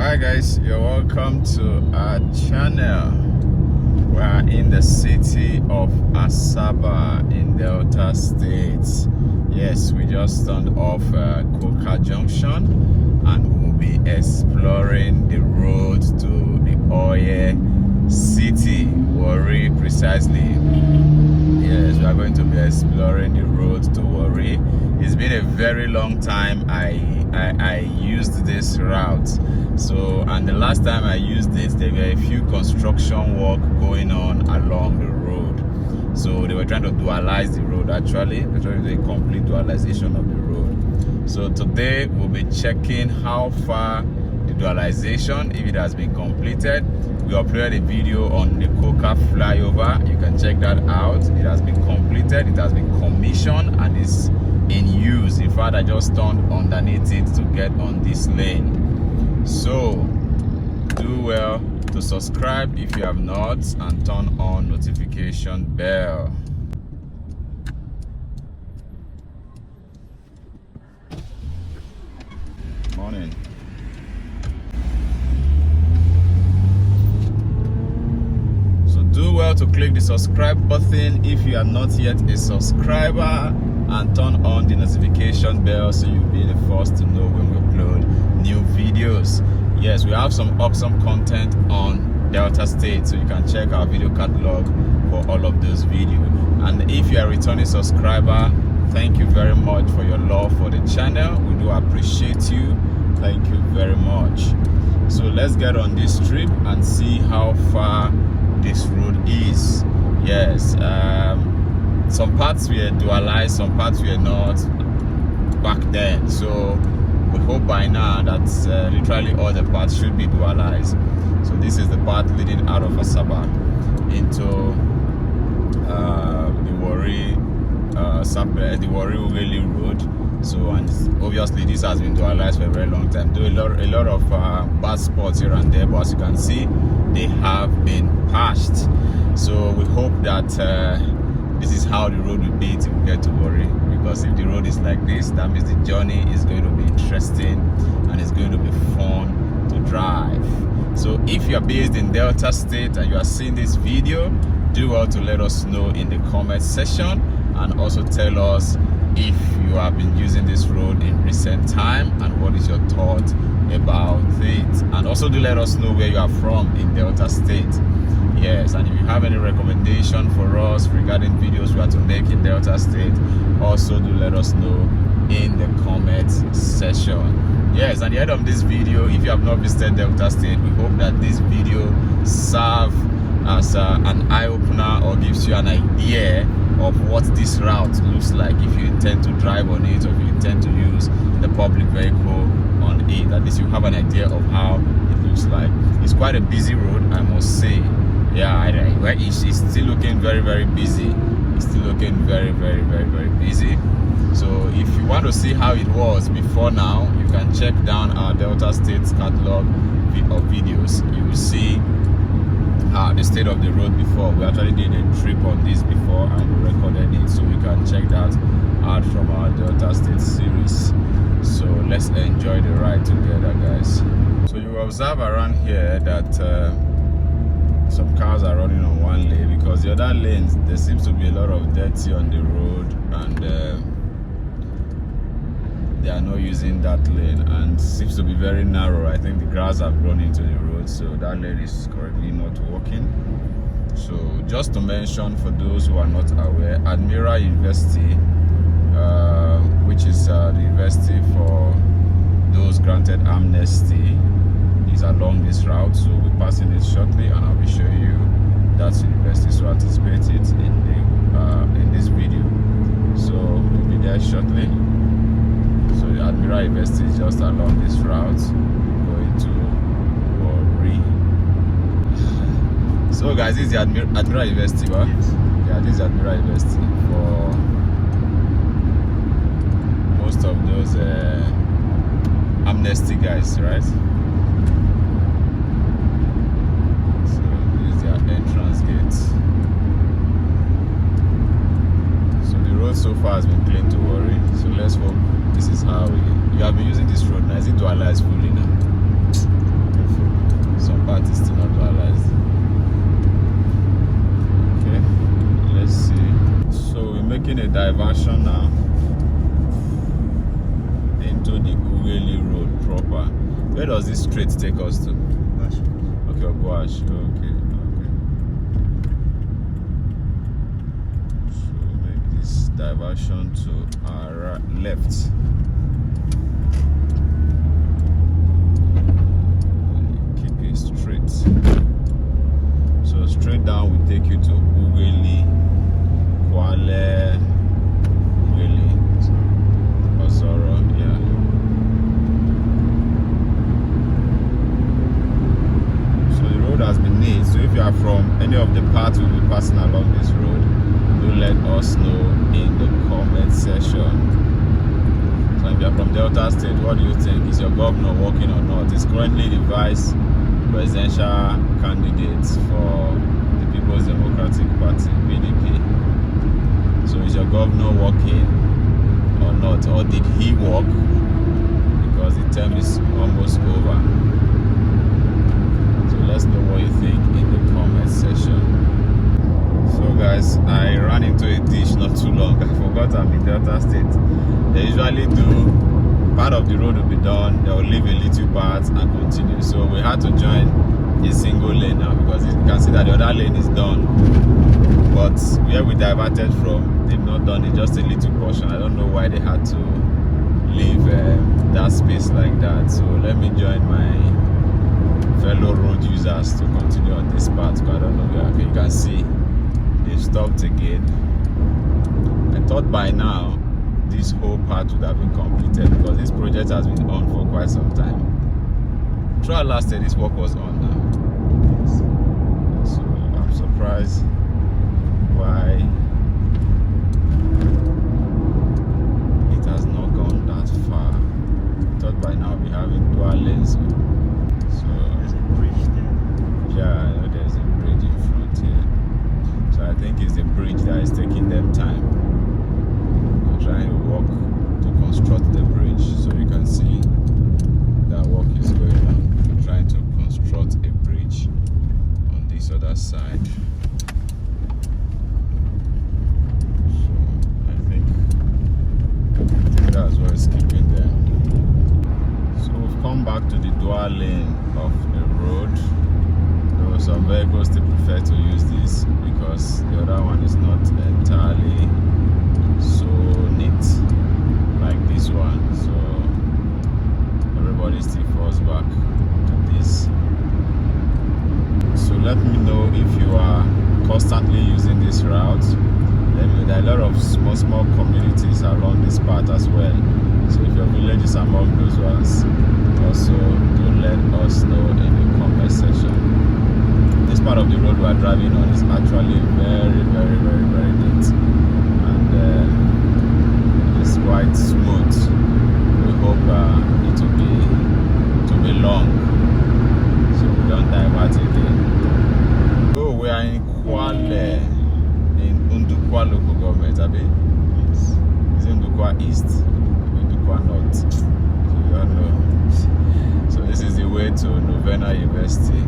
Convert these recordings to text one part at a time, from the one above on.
Hi guys, you're welcome to our channel. We are in the city of Asaba in Delta State. Yes, we just turned off Coca Junction and we'll be exploring the road to the Oleh city, Warri precisely. Yes, we are going to be exploring the road to Warri. It's been a very long time I used this route. So, and the last time I used it, there were a few construction work going on along the road. So they were trying to dualize the road actually. They're trying to do a complete dualization of the road. So today we'll be checking how far the dualization, if it has been completed. We uploaded a video on the Coca flyover. You can check that out. It has been completed, it has been commissioned, and is in use. In fact, I just turned underneath it to get on this lane. So do well to subscribe if you have not and turn on notification bell. Morning. So do well to click the subscribe button if you are not yet a subscriber, and turn on the notification bell so you'll be the first to know when we upload new videos. Yes, we have some awesome content on Delta State, so you can check our video catalog for all of those videos. And if you are a returning subscriber, thank you very much for your love for the channel. We do appreciate you. Thank you very much. So let's get on this trip and see how far this road is. Yes, some parts were dualized, some parts were not back then. So we hope by now that literally all the parts should be dualized. So this is the part leading out of Asaba into the Warri, the Warri Ughelli road. So, and obviously this has been dualized for a very long time. There are a lot of bad spots here and there, but as you can see, they have been patched. So we hope that this is how the road will be till we get to Warri, because if the road is like this, that means the journey is going to be interesting and it's going to be fun to drive. So if you are based in Delta State and you are seeing this video, do well to let us know in the comment section, and also tell us if you have been using this road in recent time and what is your thought about it. And also do let us know where you are from in Delta State. Yes, and if you have any recommendation for us regarding videos we are to make in Delta State, also do let us know in the comment section. Yes, at the end of this video, if you have not visited Delta State, we hope that this video serves as an eye-opener or gives you an idea of what this route looks like if you intend to drive on it, or if you intend to use the public vehicle on it. At least you have an idea of how it looks like. It's quite a busy road, I must say. Yeah, it's still looking very, very busy. It's still looking very, very, very, very busy. So if you want to see how it was before now, you can check down our Delta State catalog of videos. You will see the state of the road before. We actually did a trip on this before and we recorded it, so you can check that out from our Delta State series. So let's enjoy the ride together, guys. So you observe around here that some cars are running on one lane, because the other lanes there seems to be a lot of dirty on the road, and they are not using that lane, and seems to be very narrow. I think the grass have grown into the road, so that lane is currently not working. So just to mention, for those who are not aware, Admira University, which is the university for those granted amnesty, is along this route. So we're passing it shortly and I'll be showing you that university, so anticipate it in this video. So we'll be there shortly. So the Admira University is just along this route going to Warri. So guys, this is the Admira University, right? Yeah, this is Admira University for most of those amnesty guys, right? Entrance gate. So the road so far has been clean to Warri. So let's hope this is how you have been using this road now. Is it dualized fully now? does this straight take us to? Okay, Ogwash. Okay. So make this diversion to our left. Keep it straight. So straight down will take you to Ughelli, Kwale, Ughelli, Ozoro, yeah. So the road has been made. So if you are from any of the parts we'll be passing along this road, do let us know in the comment section. So if you are from Delta State, what do you think? Is your governor working or not? He's currently the vice presidential candidate for the People's Democratic Party, PDP. So is your governor working or not? Or did he work? Because the term is almost over. So let's know what you think in the comment section. So guys, I ran into a ditch not too long. I forgot I'm in Delta State. They usually do part of the road will be done, they will leave a little part and continue. So we had to join a single lane now because you can see that the other lane is done. But where we diverted from, they've not done it, just a little portion. I don't know why they had to leave that space like that. So let me join my fellow road users to continue on this part. Because I don't know where. Okay, you can see they've stopped again. I thought by now this whole part would have been completed because this project has been on for quite some time. Throughout last year, this work was on now. So I'm surprised why it has not gone that far. I thought by now we'll be having dual lanes. So there's a bridge there. Yeah, I know there's a bridge in front here. So I think it's the bridge that is taking them time. Trying to work to construct the bridge, so you can see that work is going on. Trying to construct a bridge on this other side. So I think that's what is keeping them. So we've come back to the dual lane of the road. Though some vehicles still prefer to use this because the other one is not entirely so neat like this one, so everybody still falls back to this. So let me know if you are constantly using this route. Let me know. There are a lot of small communities along this path as well, so if your village is among those ones, also do let us know in the comment section. This part of the road we are driving on is actually very neat, and it's quite smooth. We hope it will be long, so we don't divert again. So we are in Kwale, in Ndukwa local government. I mean, it's Ndukwa East, Ndukwa North. So you all know. So this is the way to Novena University.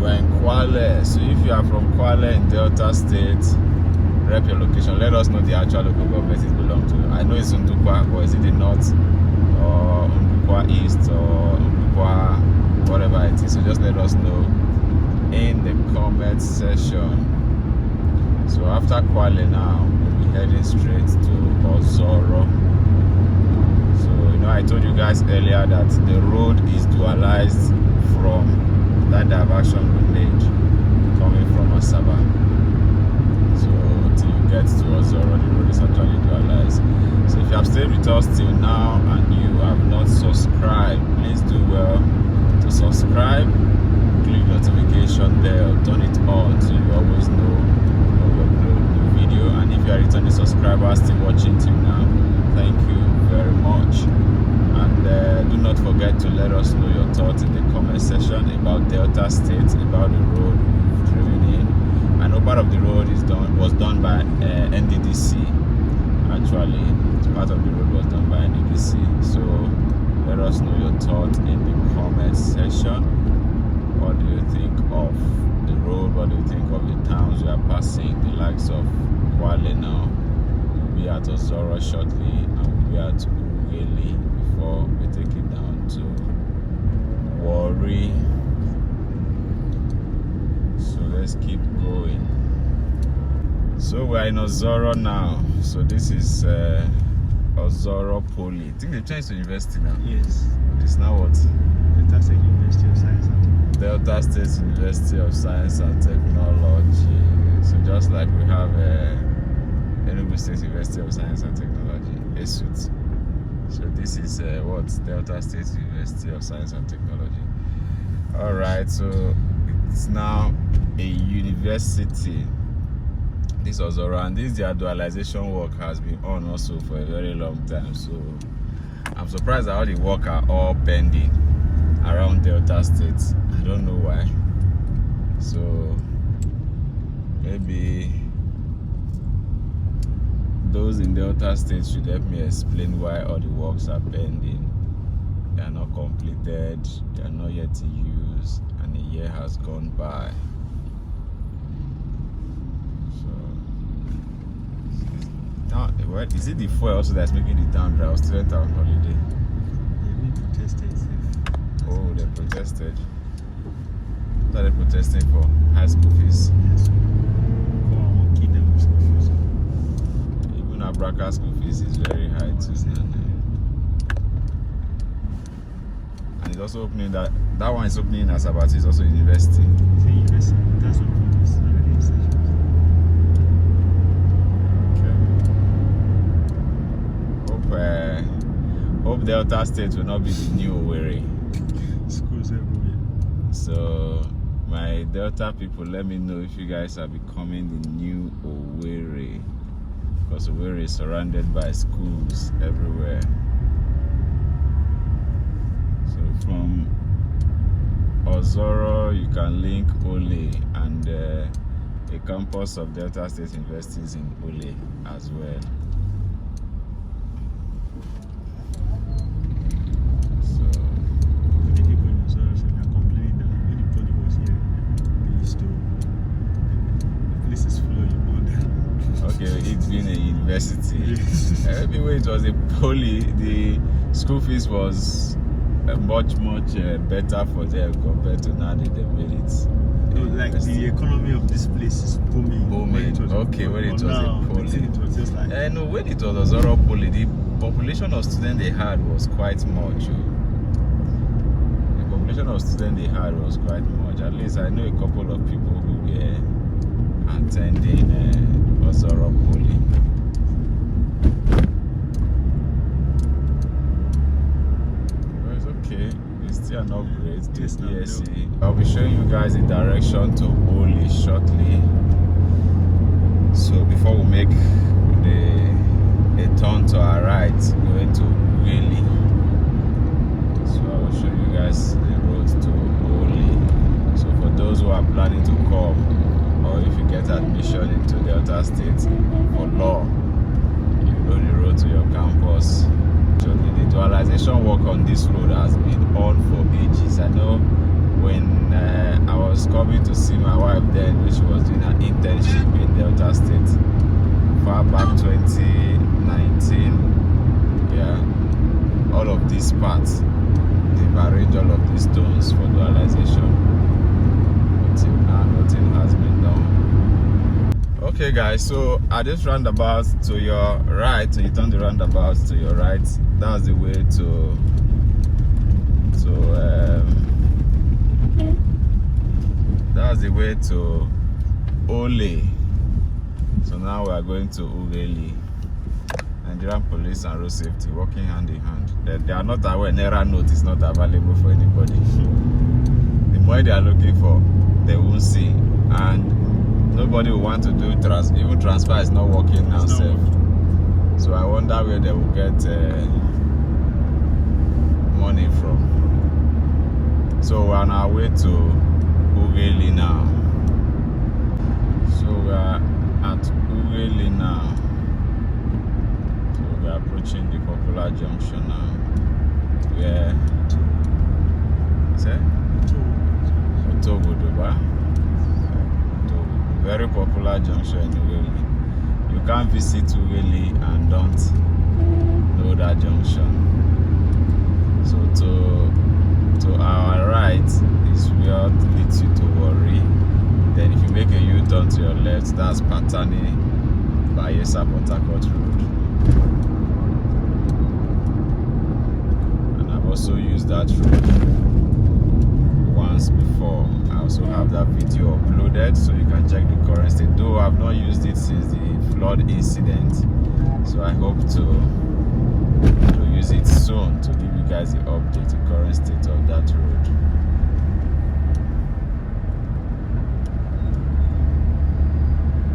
We're in Kwale, so if you are from Kwale in Delta State, rep your location. Let us know the actual local government it belongs to. I know it's Ndukwa, but is it the north or Ndukwa East or Ndukwa whatever it is? So just let us know in the comment section. So after Kwale now, we'll be heading straight to Ozoro. So I told you guys earlier that the road is dualized from that diversion we made coming from Asaba. So till you get to Ozoro, the road is actually dualized. So if you have stayed with us till now and you have not subscribed, please do well to subscribe, click notification bell, turn it on so you always know when we upload new video. And if you are returning subscriber still watching till now, thank you very much. And do not forget to let us know your thoughts in the comment section about Delta State, about the road we've driven in. I know part of the road was done by NDDC. Actually, part of the road was done by NDDC. So let us know your thoughts in the comment section. What do you think of the road? What do you think of the towns we are passing? The likes of Kwale now. We'll be at Ozoro shortly, and we'll be at Ughelli before we take it down to Warri. So let's keep going. So we're in Ozoro now. So this is Ozoro Poly. I think they've changed to university now. Yes. It's now what? Delta State University of Science and Technology. Delta State University of Science and Technology. So just like we have Enugu State University of Science and Technology, ESUT. So this is what? Delta State University of Science and Technology. Alright, so it's now a university. This Ozoro, and this their dualization work has been on also for a very long time. So I'm surprised that all the work are all pending around Delta State. I don't know why. So maybe those in Delta State should help me explain why all the works are pending. They are not completed, they are not yet in use, and a year has gone by. Now, what is it the fuel also that's making it down dry? Or students are on holiday? They protested. Oh, they protested. What are they protesting for? High school fees? Yes. For I won't keep them with school fees. Even Abraka school fees is very high too. And it's also opening that one is opening in Asaba City, is also university. It's a university. That's what it is. Hope Delta State will not be the new Warri. Schools everywhere. So my Delta people, let me know if you guys are becoming the new Owerri, because Owerri is surrounded by schools everywhere. So from Ozoro you can link Oleh, and a campus of Delta State University is in Oleh as well. It being a university. Maybe when it was a poly, the school fees was much better for them compared to now that they made it. Like the economy of this place is booming. When it was a poly. It was just like no, when it was Ozoro Poly, the population of students they had was quite much. The population of students they had was quite much. At least I know a couple of people who were attending Ozoro Poly. Well, it's okay. It's still an upgrade to BSc. I'll be showing you guys the direction to Oleh shortly. So before we make a turn to our right, going to Ughelli. So I will show you guys the road to Oleh. So for those who are planning to come, or if you get admission into Delta State for law, you know the road to your campus. So the dualization work on this road has been on for ages. I know when I was coming to see my wife then, when she was doing an internship in Delta State, far back 2019, yeah, all of these parts, they've arranged all of these stones for dualization. Until now, nothing has been done. Okay guys, so at this roundabout to your right, so you turn the roundabout to your right, that's the way to Oleh. So now we are going to Ughelli. Nigerian police and road safety working hand in hand. They are not aware Naira note is not available for anybody. The money they are looking for, they won't see, and nobody will want to do even transfer is not working now. So I wonder where they will get money from. So we're on our way to Ughelli now. So we are at Ughelli now. So we are approaching the popular junction now. Where very popular junction in Ughelli. You can't visit Ughelli and don't know that junction. So to our right is where it leads you to Warri. Then if you make a U-turn to your left, that's Patani Bayelsa Port Harcourt Road. And I've also used that road once before. I also have that video uploaded, so you can check the current state. Though I've not used it since the flood incident, so I hope to use it soon to give you guys the update, the current state of that road.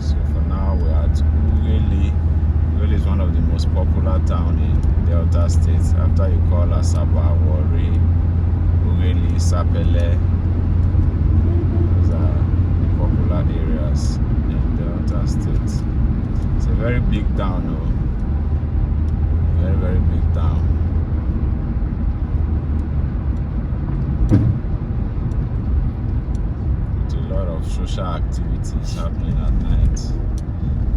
So for now we are at Ughelli. Ughelli is one of the most popular towns in Delta states. After you call Asaba, Warri, Ughelli, Sapele, those are the popular areas in Delta states. It's a very big town, though. Very, very big town. With a lot of social activities happening at night.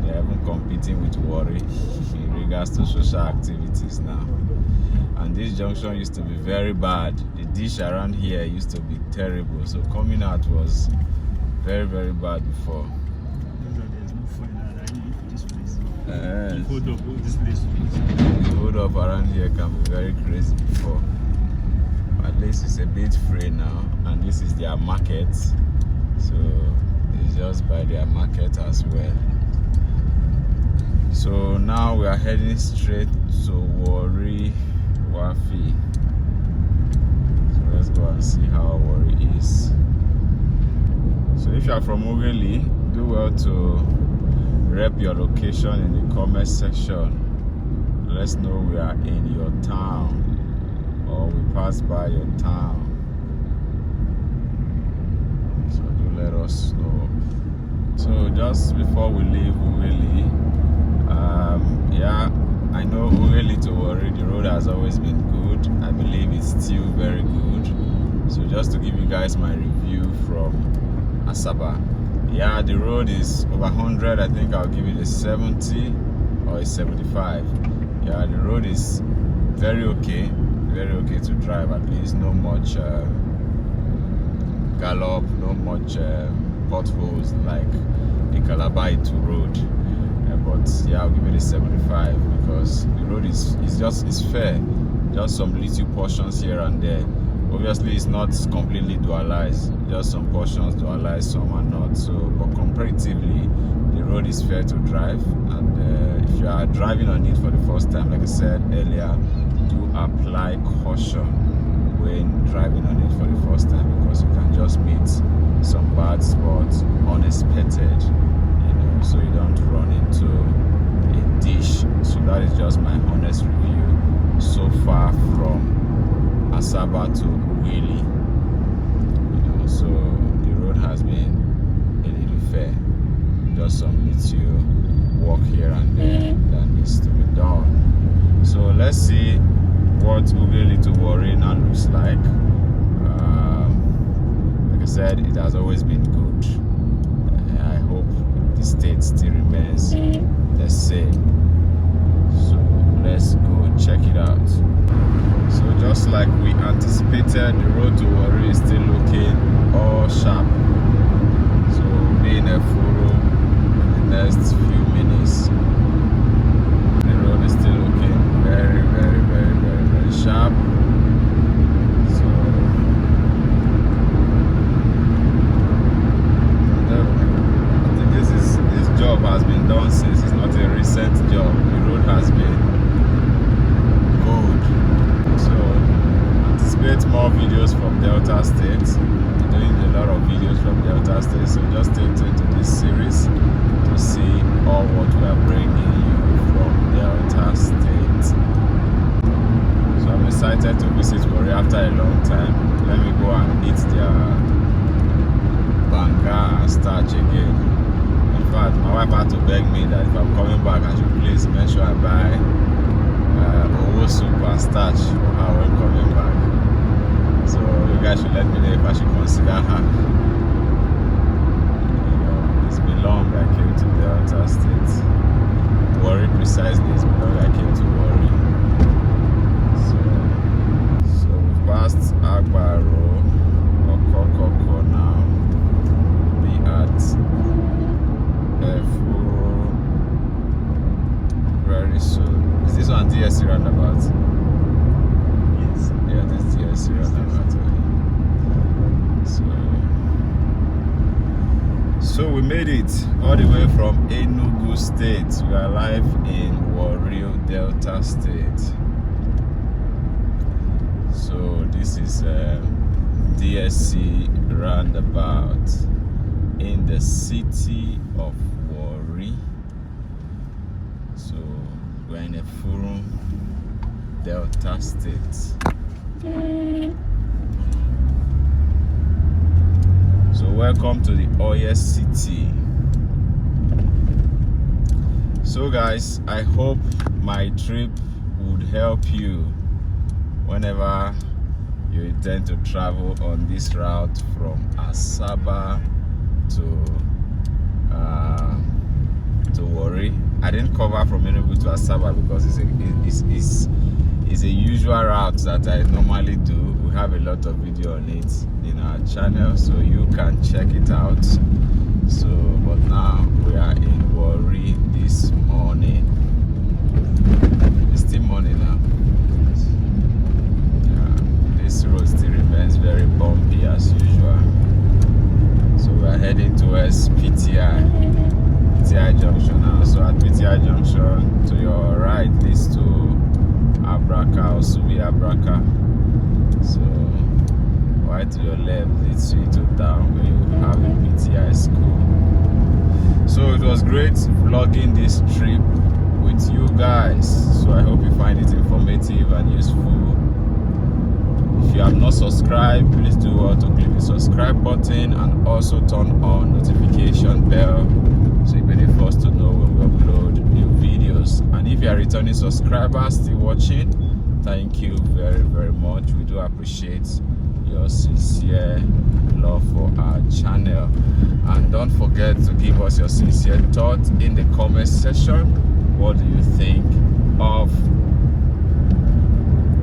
They're even competing with Warri in regards to social activities now. And this junction used to be very bad. The dish around here used to be terrible. So coming out was very, very bad before. There's no phone this place. The Hold up, this place. hold up around here can be very crazy before. At least it's a bit free now, and this is their market, so it's just by their market as well. So now we are heading straight to Warri Wafi. So let's go and see how Warri is. So if you are from Ughelli, do well to rep your location in the comment section. Let us know we are in your town or we pass by your town. So do let us know. So just before we leave Ughelli, yeah, I know Ughelli to Warri, the road has always been good. I believe it's still very good. So just to give you guys my review from Asaba. Yeah, the road is over 100. I think I'll give it a 70 or a 75. Yeah, the road is very okay to drive. At least no much gallop, no much potholes like the Calabar to road. But yeah, I'll give it a 75 because the road is fair. Just some little portions here and there. Obviously, it's not completely dualized. Just some portions dualized, some are not. So, but comparatively, the road is fair to drive. And if you are driving on it for the first time, like I said earlier, do apply caution when driving on it for the first time because you can just meet some bad spots unexpected. So you don't run into a dish. So that is just my honest review so far from Asaba to Ughelli. So the road has been a little fair. Just some little walk here and there that needs to be done. So let's see what Ughelli to Warri now looks like. Like I said, it has always been good. I hope the state still remains the same. So let's go check it out. So just like we anticipated, the road to Warri is still looking all sharp. So we'll be in a photo in the next few minutes. The road is still looking very, very, very, very, very sharp. So this job has been done since it's not a recent job. The road has been good. So anticipate more videos from Delta State. We're doing a lot of videos from Delta State, so just stay tuned to this series to see all what we are bringing you from Delta State. So I'm excited to visit Warri after a long time. Let me go and eat their banga and starch again. In fact, my wife had to beg me that if I'm coming back, I should please make sure I buy owo soup and starch for her when coming back. So you guys should let me know if I should consider her. It's been long I came to Delta State. Warri. precisely, it's been long I came to Warri. So we passed Agbaro, Okokoko now. Be at Efuru very soon. Is this one DSC roundabout? Yes. Yeah, this is DSC roundabout. So we made it all the way from Enugu State. We are live in Warri, Delta State. So this is DSC roundabout in the city of Warri. So we're in a full Delta State. So welcome to the Oye City. So guys, I hope my trip would help you whenever you intend to travel on this route from Asaba to Warri. I didn't cover from Enugu to Asaba because it's a usual route that I normally do. We have a lot of video on it in our channel, so you can check it out. So but now we are in Warri this morning. It's still morning now. Yeah, this road still remains very bumpy as usual. So we are heading towards PTI junction now. So at PTI junction, to your right leads to Abraka or Subi Abraka. So right to your left leads you to down where you have a PTI school. So it was great vlogging this trip with you guys. So I hope you find it informative and useful. If you have not subscribed, please do well to click the subscribe button and also turn on notification bell so you'll be the first to know when we upload new videos. And if you are a returning subscriber still watching, thank you very, very much. We do appreciate your sincere love for our channel. And don't forget to give us your sincere thoughts in the comment section. What do you think of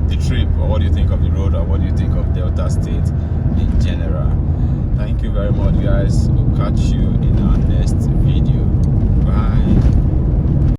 the trip, or what do you think of the road, or what do you think of Delta State in general? Thank you very much, guys. We'll catch you in our next video. Bye.